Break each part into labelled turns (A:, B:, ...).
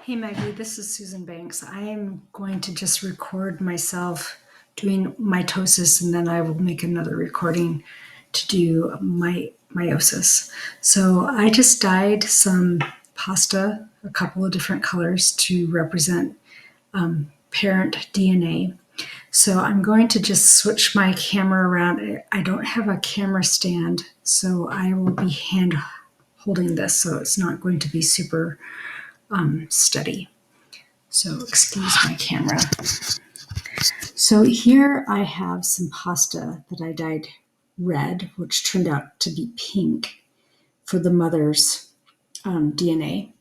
A: Hey Maggie, this is Susan Banks. I am going to just record myself doing mitosis and then I will make another recording to do my meiosis. So I just dyed some pasta, a couple of different colors to represent parent DNA. So I'm going to just switch my camera around. I don't have a camera stand, so I will be hand holding this, so it's not going to be super steady. So excuse my camera. So here I have some pasta that I dyed red, which turned out to be pink for the mother's DNA.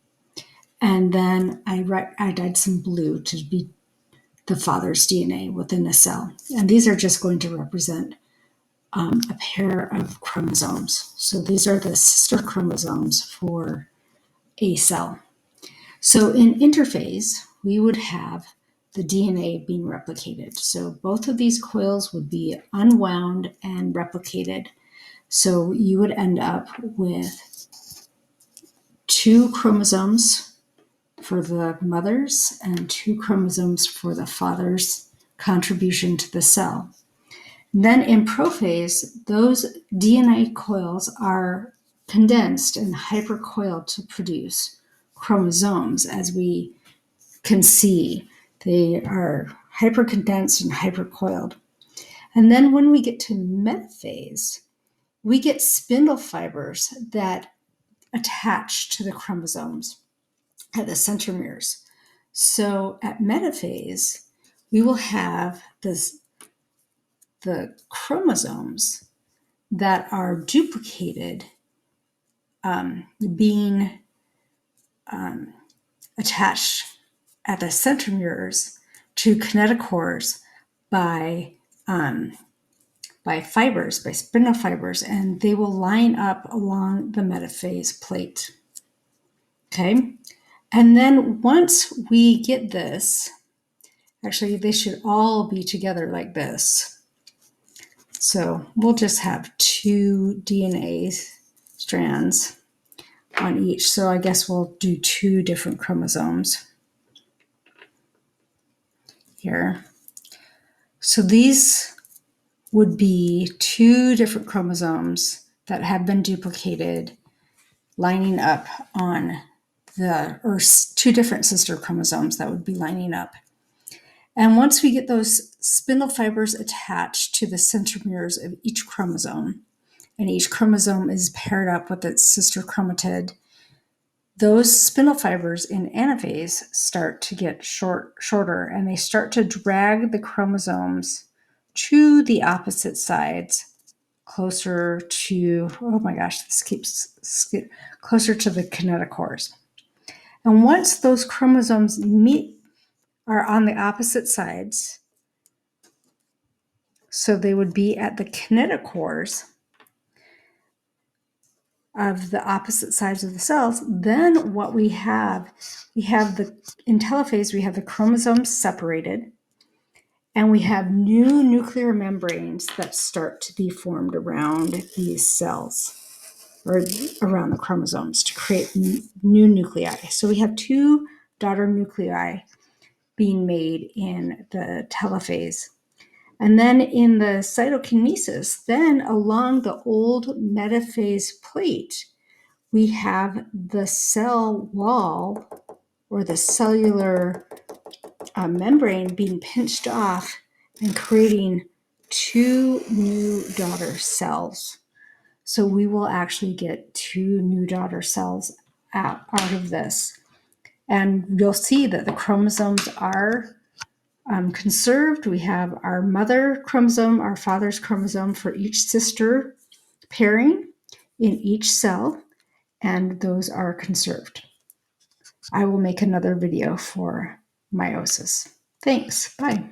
A: And then I dyed some blue to be the father's DNA within a cell. And these are just going to represent a pair of chromosomes. So these are the sister chromosomes for a cell. So in interphase, we would have the DNA being replicated. So both of these coils would be unwound and replicated. So you would end up with 2 chromosomes for the mother's and 2 chromosomes for the father's contribution to the cell. Then in prophase, those DNA coils are condensed and hypercoiled to produce chromosomes. As we can see, they are hypercondensed and hypercoiled. And then when we get to metaphase, we get spindle fibers that attach to the chromosomes at the centromeres. So at metaphase, we will have the chromosomes that are duplicated being attached at the centromeres to kinetochores by fibers, by spindle fibers, and they will line up along the metaphase plate. Okay, and then once we get this, actually they should all be together like this. So we'll just have 2 DNA strands on each. So I guess we'll do 2 different chromosomes here. So these would be 2 different chromosomes that have been duplicated lining up on or 2 different sister chromosomes that would be lining up. And once we get those spindle fibers attached to the centromeres of each chromosome, and each chromosome is paired up with its sister chromatid, those spindle fibers in anaphase start to get shorter, and they start to drag the chromosomes to the opposite sides, closer to, oh my gosh, this keeps closer to the kinetochores. And once those chromosomes are on the opposite sides, so they would be at the kinetochores of the opposite sides of the cells, then what we have in telophase, we have the chromosomes separated, and we have new nuclear membranes that start to be formed around these cells, or around the chromosomes, to create new nuclei. So we have 2 daughter nuclei being made in the telophase. And then in the cytokinesis, then along the old metaphase plate, we have the cell wall, or the cellular membrane, being pinched off and creating 2 new daughter cells. So we will actually get 2 new daughter cells out of this. And you'll see that the chromosomes are conserved. We have our mother chromosome, our father's chromosome for each sister pairing in each cell, and those are conserved. I will make another video for meiosis. Thanks. Bye.